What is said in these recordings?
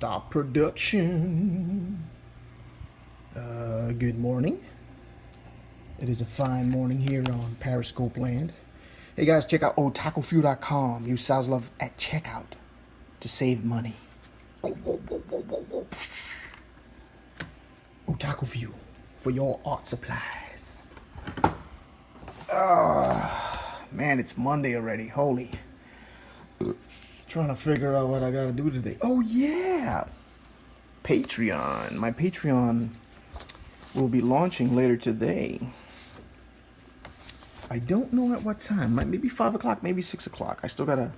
Stop production. Good morning. It is a fine morning here on Periscope land. Hey guys, check out otakufuel.com. Use Love at checkout to save money. Otaku Fuel for your art supplies. Man, it's Monday already. Holy. Trying to figure out what I gotta do today. Oh yeah, Patreon. My Patreon will be launching later today. I don't know at what time. Maybe 5 o'clock, maybe 6 o'clock. I still gotta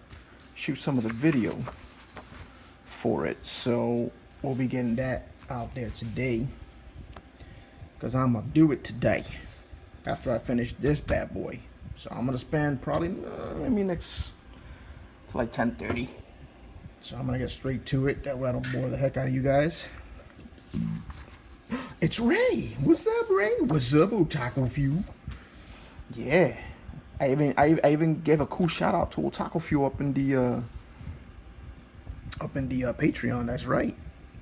shoot some of the video for it, so we'll be getting that out there today. Cause I'm gonna do it today after I finish this bad boy. So I'm gonna spend probably maybe next to like 10:30. So I'm gonna get straight to it. That way I don't bore the heck out of you guys. It's Ray. What's up, Ray? What's up, Otaku Fuel? Yeah, I even gave a cool shout out to Otaku Fuel up in the Patreon. That's right.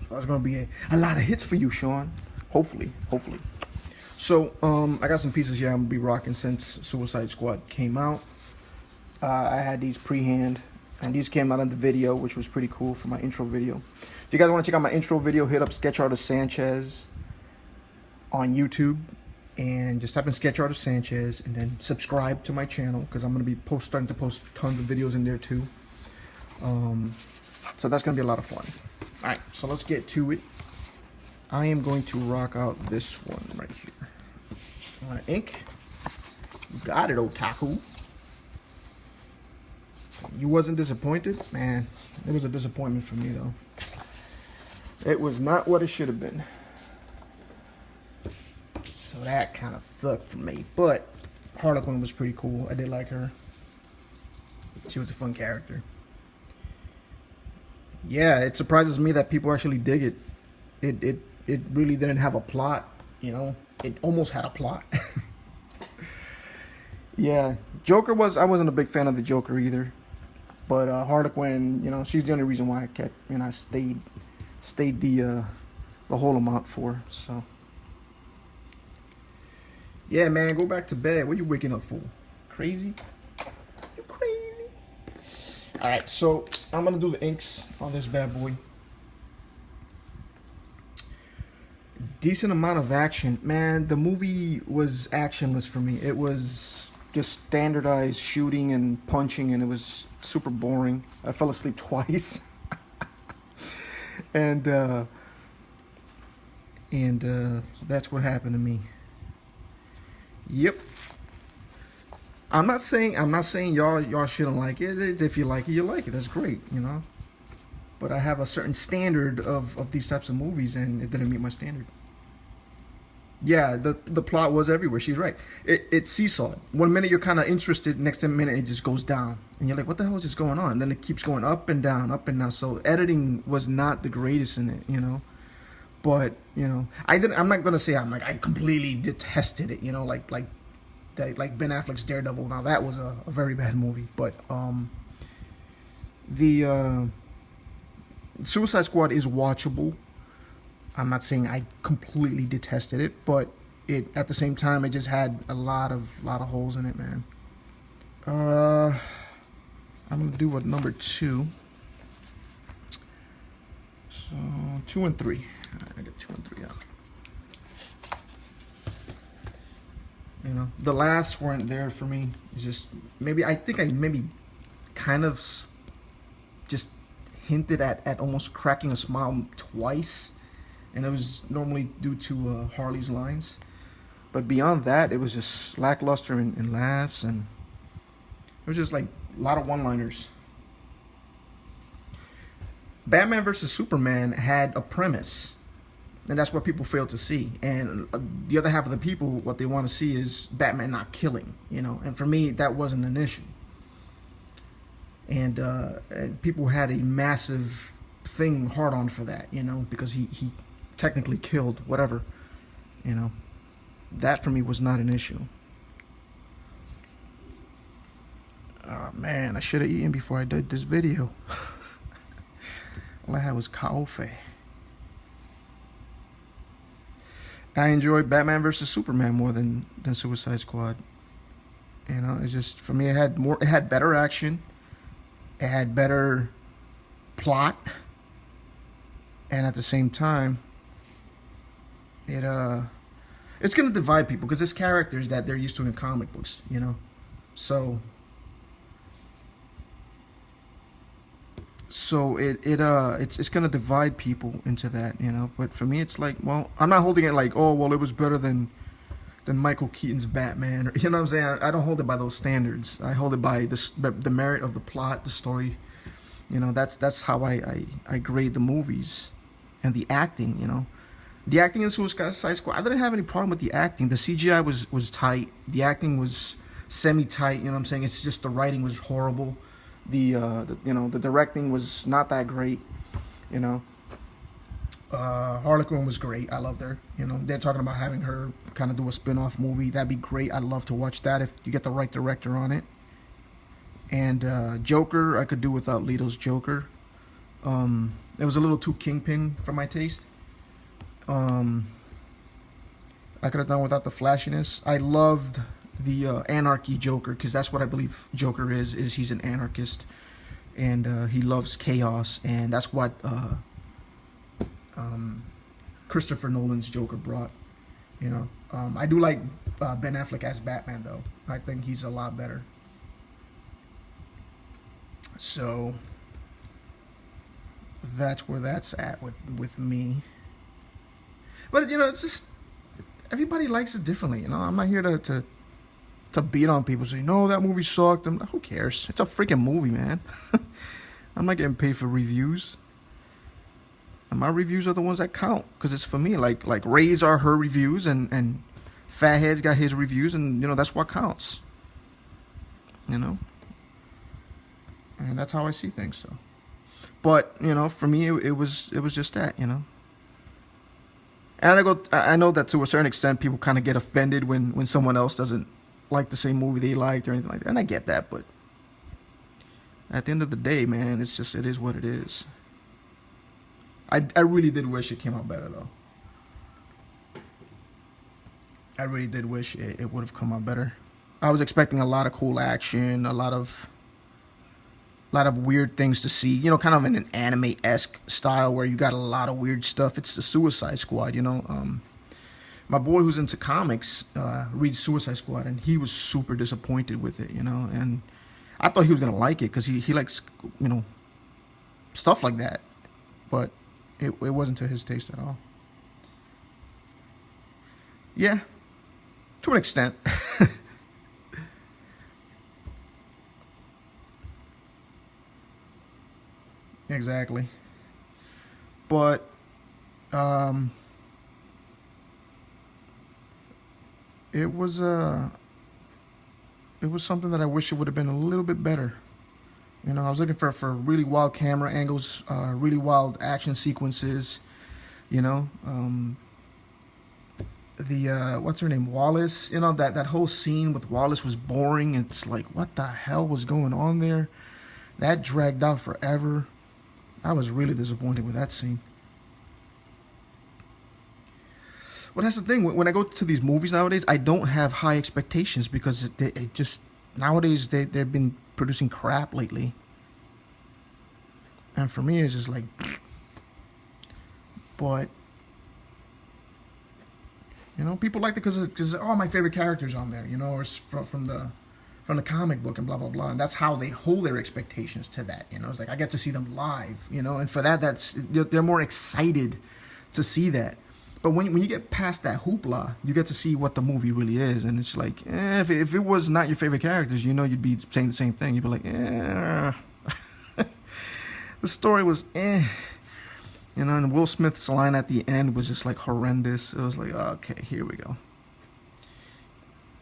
So it's gonna be a lot of hits for you, Sean. Hopefully. So I got some pieces here I'm gonna be rocking since Suicide Squad came out. I had these pre-hand, and these came out in the video, which was pretty cool for my intro video. If you guys want to check out my intro video, hit up Sketch Artist Sanchez on YouTube, and just type in Sketch Artist Sanchez, and then subscribe to my channel, because I'm going to be starting to post tons of videos in there too. So that's going to be a lot of fun. Alright, so let's get to it. I am going to rock out this one right here. Ink. You got it, Otaku. You wasn't disappointed? Man, it was a disappointment for me though. It was not what it should have been. So that kind of sucked for me. But Harley Quinn was pretty cool. I did like her. She was a fun character. Yeah, it surprises me that people actually dig it. It really didn't have a plot, you know. It almost had a plot. Yeah, Joker I wasn't a big fan of the Joker either. But Harley Quinn, you know, she's the only reason why I kept, you know, I stayed the whole amount for. So yeah, man, go back to bed. What are you waking up for? Crazy? You crazy? All right, so I'm gonna do the inks on this bad boy. Decent amount of action, man. The movie was actionless for me. It was just standardized shooting and punching, and it was super boring. I fell asleep twice. and that's what happened to me. Yep. I'm not saying y'all shouldn't like it. If you like it, you like it. That's great, you know. But I have a certain standard of these types of movies, and it didn't meet my standard. Yeah, the plot was everywhere. She's right. It seesawed. 1 minute you're kind of interested, next minute it just goes down, and you're like, what the hell is just going on? And then it keeps going up and down, up and down. So editing was not the greatest in it, you know. But you know, I'm not gonna say I completely detested it, you know, like Ben Affleck's Daredevil. Now that was a very bad movie, but the Suicide Squad is watchable. I'm not saying I completely detested it, but at the same time it just had a lot of holes in it, man. I'm gonna do what, number 2. So 2 and 3. I got 2 and 3 out. You know, the laughs weren't there for me. It's just I think I kind of just hinted at almost cracking a smile twice. And it was normally due to Harley's lines. But beyond that, it was just lackluster in laughs. And it was just like a lot of one-liners. Batman vs. Superman had a premise. And that's what people fail to see. And the other half of the people, what they want to see is Batman not killing. You know. And for me, that wasn't an issue. And people had a massive thing hard on for that, you know, because he technically killed whatever, you know. That for me was not an issue. Oh man, I should have eaten before I did this video. All I had was coffee. I enjoyed Batman versus Superman more than Suicide Squad. You know, it's just, for me, it had better action, it had better plot, and at the same time, it's gonna divide people because there's characters that they're used to in comic books, you know, so it's gonna divide people into that, you know. But for me, it's like, well, I'm not holding it like, oh, well, it was better than Michael Keaton's Batman, or, you know what I'm saying? I don't hold it by those standards. I hold it by the merit of the plot, the story. You know, that's how I grade the movies, and the acting. You know, the acting in Suicide Squad, I didn't have any problem with the acting. The CGI was tight. The acting was semi-tight. You know what I'm saying? It's just the writing was horrible. The directing was not that great. You know. Harley Quinn was great. I loved her. You know, they're talking about having her kind of do a spin-off movie. That'd be great. I'd love to watch that if you get the right director on it. And Joker, I could do without Leto's Joker. It was a little too Kingpin for my taste. I could have done without the flashiness. I loved the anarchy Joker, because that's what I believe Joker is he's an anarchist, and he loves chaos, and that's what Christopher Nolan's Joker brought. You know, I do like Ben Affleck as Batman, though. I think he's a lot better. So that's where that's at with me. But you know, it's just, everybody likes it differently. You know, I'm not here to beat on people, say no, that movie sucked. Who cares? It's a freaking movie, man. I'm not getting paid for reviews. And my reviews are the ones that count, because it's for me. Like Ray's are her reviews, and Fathead's got his reviews, and you know, that's what counts. You know, and that's how I see things. So, but you know, for me, it was just that, you know. And I know that to a certain extent, people kind of get offended when someone else doesn't like the same movie they liked or anything like that, and I get that. But at the end of the day, man, it is what it is. I really did wish it came out better, though. I really did wish it would have come out better. I was expecting a lot of cool action, a lot of weird things to see. You know, kind of in an anime-esque style where you got a lot of weird stuff. It's the Suicide Squad, you know. My boy who's into comics reads Suicide Squad, and he was super disappointed with it, you know. And I thought he was gonna like it because he likes, you know, stuff like that, but it wasn't to his taste at all. Yeah, to an extent. Exactly. But it was something that I wish it would have been a little bit better. You know, I was looking for really wild camera angles, really wild action sequences. You know, what's her name, Wallace. You know, that whole scene with Wallace was boring. It's like, what the hell was going on there? That dragged out forever. I was really disappointed with that scene. Well, that's the thing. When I go to these movies nowadays, I don't have high expectations because it just, nowadays they've been producing crap lately. And for me, it's just like, but you know, people like it because all my favorite characters on there, you know, or from the comic book and blah blah blah, and that's how they hold their expectations to that. You know, it's like I get to see them live, you know, and for that, they're more excited to see that. But when you get past that hoopla, you get to see what the movie really is, and it's like, if it was not your favorite characters, you know, you'd be saying the same thing. You'd be like, the story was you know, and Will Smith's line at the end was just like horrendous. It was like, okay, here we go.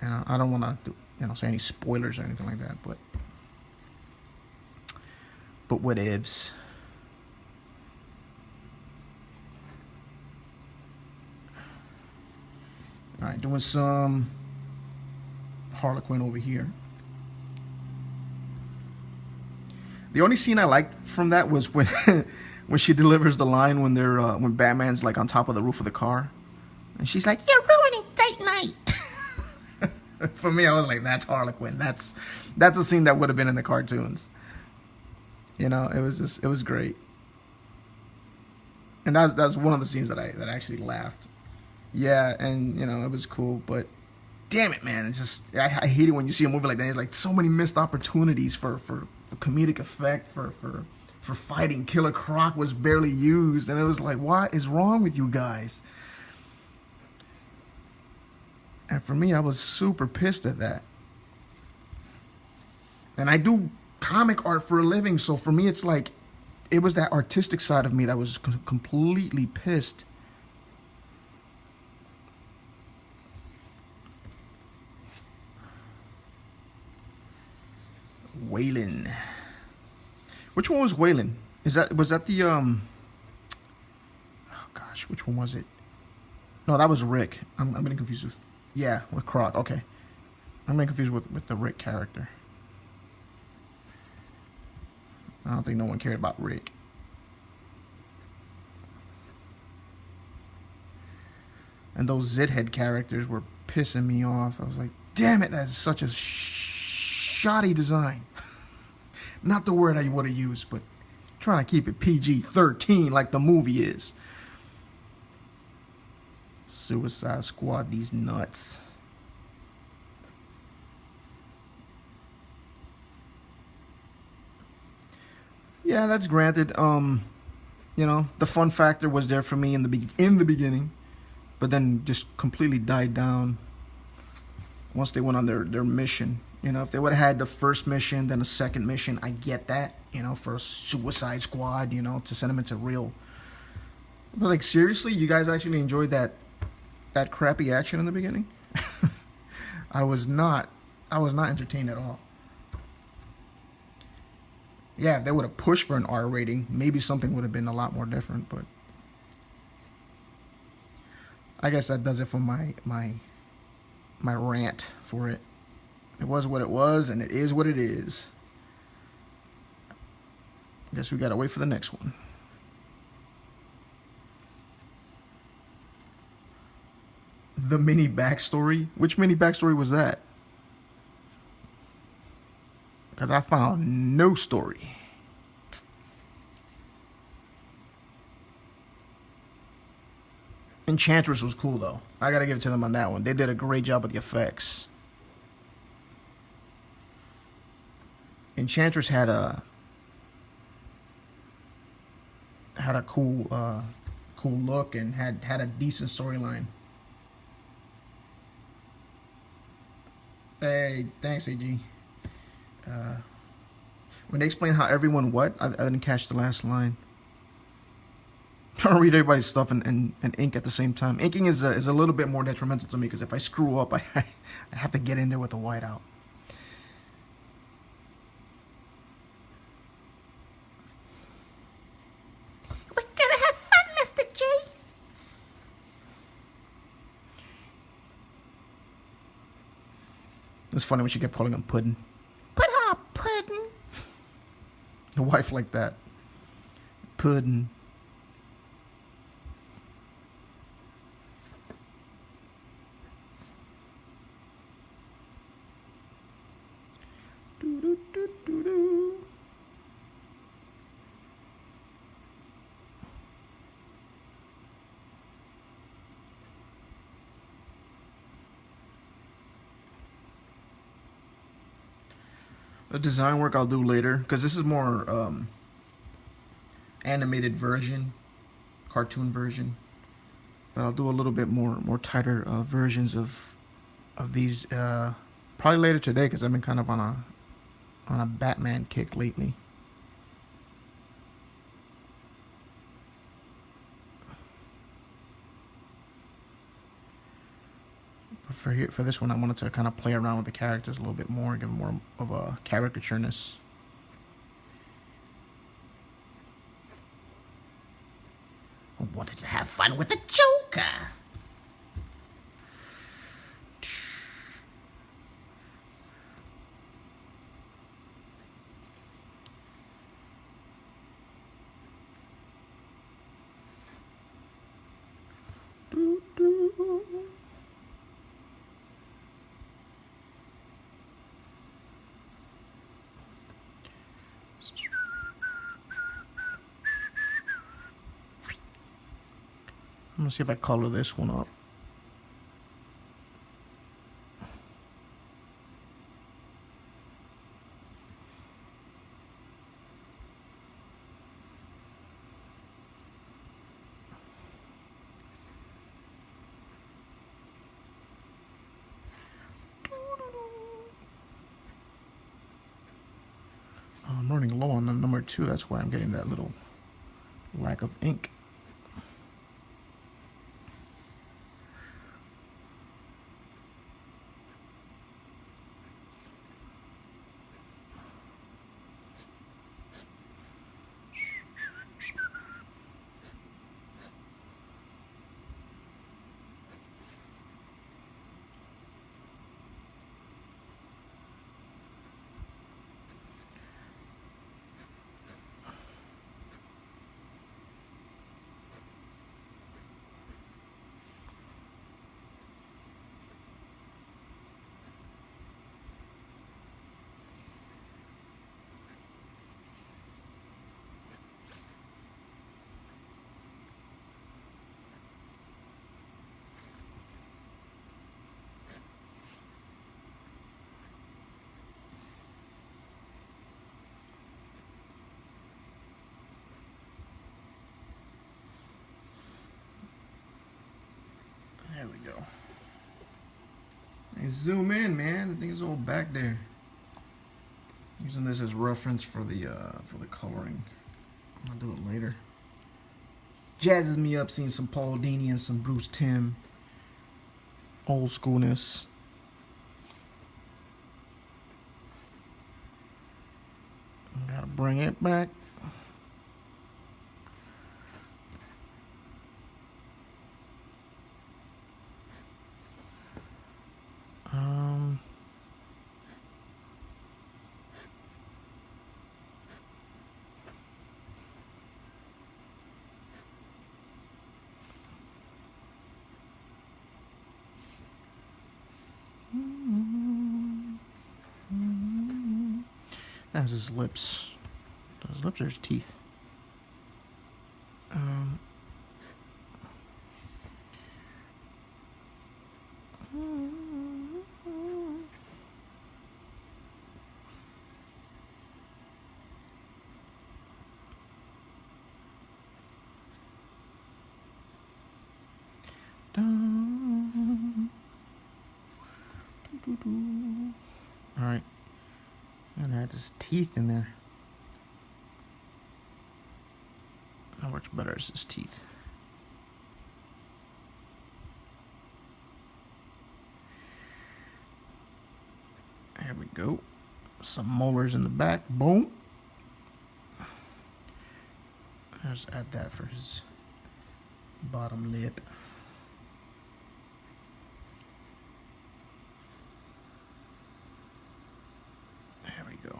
And I don't want to, you know, say any spoilers or anything like that, but whatevs. All right, doing some Harley Quinn over here. The only scene I liked from that was when when she delivers the line when they're when Batman's like on top of the roof of the car, and she's like, "You're ruining date night." For me, I was like, "That's Harley Quinn. That's a scene that would have been in the cartoons." You know, it was great, and that's one of the scenes that I actually laughed. Yeah, and you know, it was cool, but damn it, man, I hate it when you see a movie like that. It's like so many missed opportunities for comedic effect, for fighting. Killer Croc was barely used, and it was like, what is wrong with you guys? And for me, I was super pissed at that. And I do comic art for a living, so for me, it's like, it was that artistic side of me that was completely pissed. Waylon. Which one was Waylon? Was that the oh gosh, which one was it? No, that was Rick. I'm getting confused with, yeah, with Croc. Okay, I'm getting confused with the Rick character. I don't think no one cared about Rick. And those Zit-head characters were pissing me off. I was like, damn it, that's such a shoddy design. Not the word I would have used, but trying to keep it PG-13 like the movie is. Suicide Squad, these nuts. Yeah, that's granted. You know, the fun factor was there for me in the beginning, but then just completely died down once they went on their mission. You know, if they would have had the first mission, then a second mission, I get that. You know, for a Suicide Squad, you know, to send them into real. I was like, seriously, you guys actually enjoyed that crappy action in the beginning? I was not entertained at all. Yeah, if they would have pushed for an R rating, maybe something would have been a lot more different, but I guess that does it for my rant for it. It was what it was, and it is what it is. I guess we gotta wait for the next one. The mini backstory? Which mini backstory was that? Because I found no story. Enchantress was cool, though. I gotta give it to them on that one. They did a great job with the effects. Enchantress had a cool look and had a decent storyline. Hey, thanks, AG. When they explain how everyone what? I didn't catch the last line. I'm trying to read everybody's stuff and ink at the same time. Inking is a little bit more detrimental to me because if I screw up, I have to get in there with the whiteout. We're gonna have fun, Mr. J. It's funny when she kept calling him Puddin'. Put her Puddin'. A wife like that. Puddin'. The design work I'll do later, because this is more animated version, cartoon version. But I'll do a little bit more tighter versions of these probably later today, because I've been kind of on a Batman kick lately. For this one, I wanted to kind of play around with the characters a little bit more, give them more of a caricatureness. I wanted to have fun with the Joker. I'm gonna see if I color this one up. I'm running low on the number 2. That's why I'm getting that little lack of ink. There we go. Hey, zoom in, man. The thing is all back there. Using this as reference for the coloring. I'll do it later. Jazzes me up seeing some Paul Dini and some Bruce Timm. Old schoolness. Gotta bring it back. That's his lips. His lips are his teeth. All right. And add his teeth in there. That works better as his teeth. There we go. Some molars in the back. Boom. Let's add that for his bottom lip. There we go.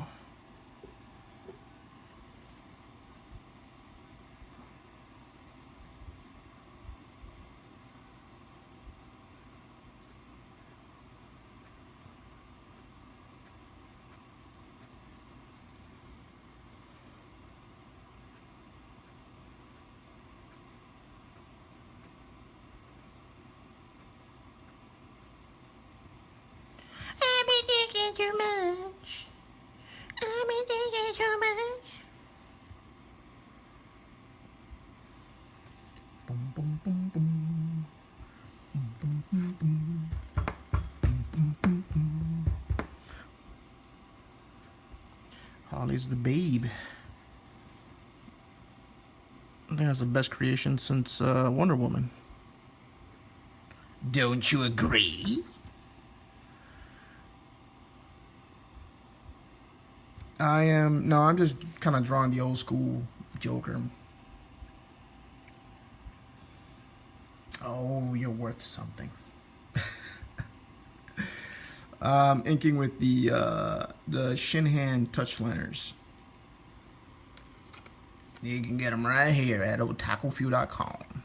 Too much. I've been thinking too much. Boom, boom, boom, boom. Boom, boom, boom, boom. Boom, boom, boom, boom. Holly's the babe. I think that's the best creation since Wonder Woman. Don't you agree? I'm just kind of drawing the old school Joker. Oh, you're worth something. Inking with the Shin-Hand touch liners. You can get them right here at otakufu.com.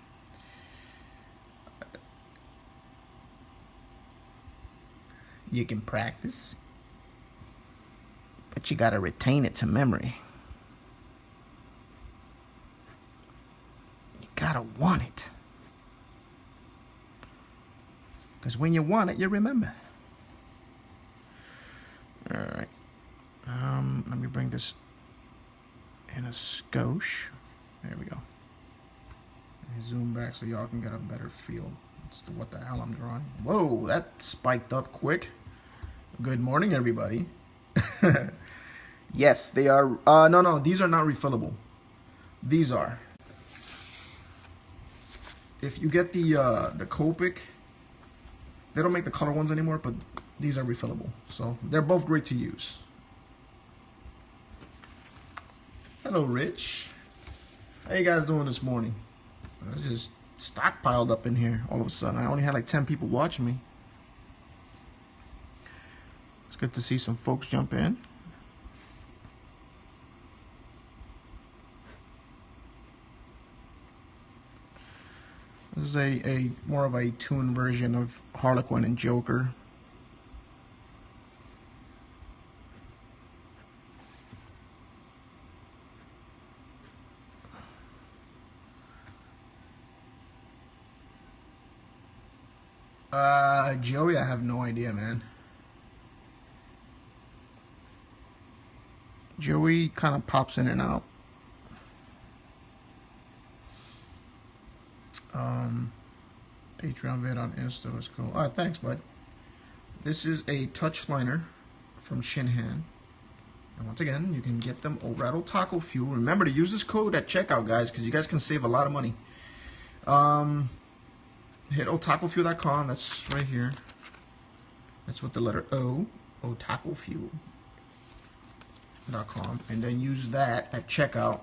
You can practice, but you gotta retain it to memory. gotta want it. Because when you want it, you remember. Alright. Let me bring this in a skosh. There we go. Zoom back so y'all can get a better feel as to what the hell I'm drawing. Whoa, that spiked up quick. Good morning, everybody. Yes, they are. No, these are not refillable. These are. If you get the Copic, they don't make the color ones anymore, but these are refillable. So they're both great to use. Hello, Rich. How you guys doing this morning? I was just stockpiled up in here all of a sudden. I only had like 10 people watching me. It's good to see some folks jump in. This is a more of a tuned version of Harlequin and Joker. Joey, I have no idea, man. Joey kind of pops in and out. Patreon vid on Insta was cool. Alright, thanks, bud. This is a touch liner from Shinhan. And once again, you can get them over at Otaku Fuel. Remember to use this code at checkout, guys, because you guys can save a lot of money. Hit otakufuel.com. That's right here. That's with the letter O. Otakufuel.com. And then use that at checkout.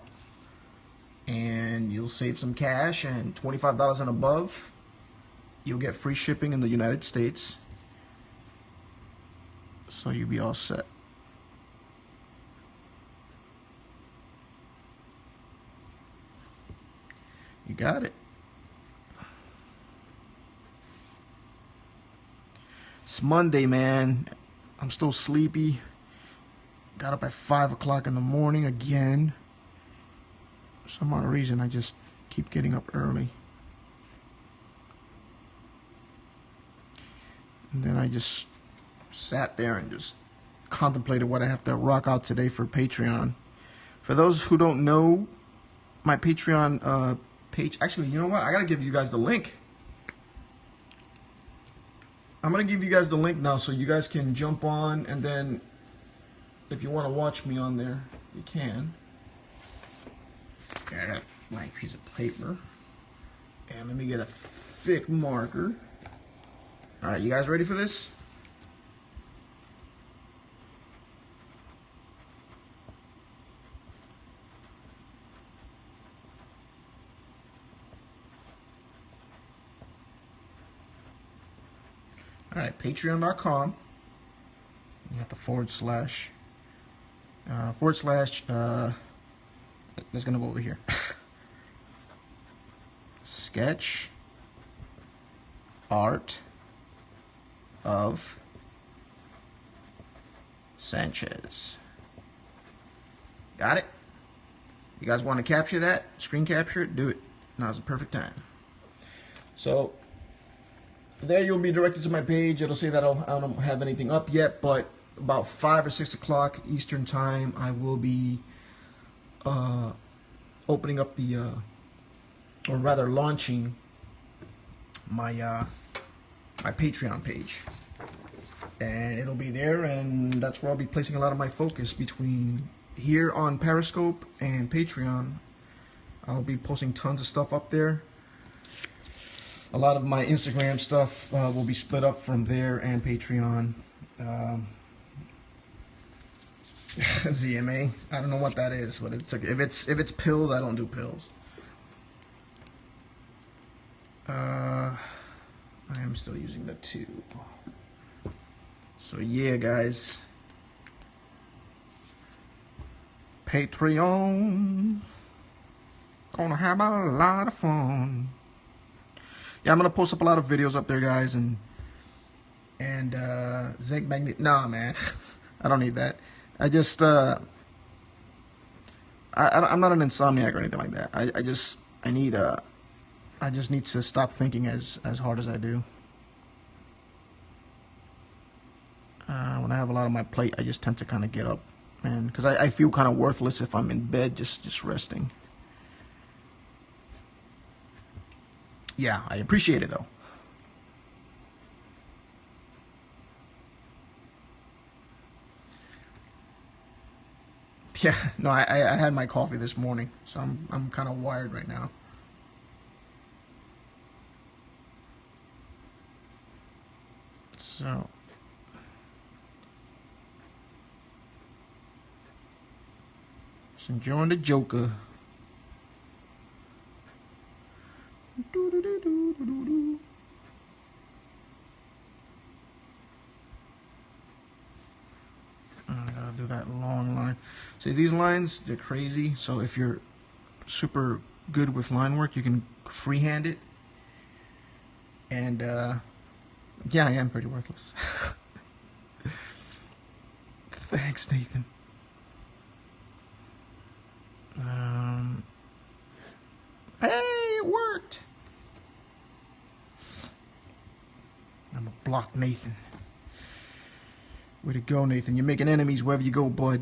And you'll save some cash. And $25 and above, you'll get free shipping in the United States. So you'll be all set. You got it. It's Monday, man. I'm still sleepy. Got up at 5 o'clock in the morning again. For some odd reason, I just keep getting up early. And then I just sat there and just contemplated what I have to rock out today for Patreon. For those who don't know, my Patreon page... Actually, you know what? I gotta give you guys the link. I'm going to give you guys the link now so you guys can jump on, and then if you want to watch me on there, you can. Got a blank piece of paper. And let me get a thick marker. Alright, you guys ready for this? Alright, patreon.com. You got the // let's gonna go over here. Sketch art of Sanchez. Got it? You guys want to capture that? Screen capture it? Do it. Now's the perfect time. So there you'll be directed to my page. It'll say that I don't have anything up yet, but about 5 or 6 o'clock Eastern time, I will be opening up the, or rather launching my my Patreon page, and it'll be there, and that's where I'll be placing a lot of my focus between here on Periscope and Patreon. I'll be posting tons of stuff up there. A lot of my Instagram stuff will be split up from there and Patreon. ZMA, I don't know what that is, but it's if it's pills, I don't do pills. I am still using the tube. So yeah, guys, Patreon, gonna have a lot of fun. Yeah, I'm gonna post up a lot of videos up there, guys, and zinc magnet. Nah, man, I don't need that. I just I'm not an insomniac or anything like that. I need I just need to stop thinking as hard as I do. When I have a lot on my plate, I just tend to kind of get up, man, because I feel kind of worthless if I'm in bed just resting. Yeah, I appreciate it though. Yeah, no, I had my coffee this morning, so I'm kind of wired right now. So just enjoying the Joker. I gotta do that long line. See, these lines, they're crazy. So if you're super good with line work, you can freehand it. And yeah, I am pretty worthless. Thanks, Nathan. Hey, it worked. I'm gonna block Nathan. Way to go, Nathan. You're making enemies wherever you go, bud.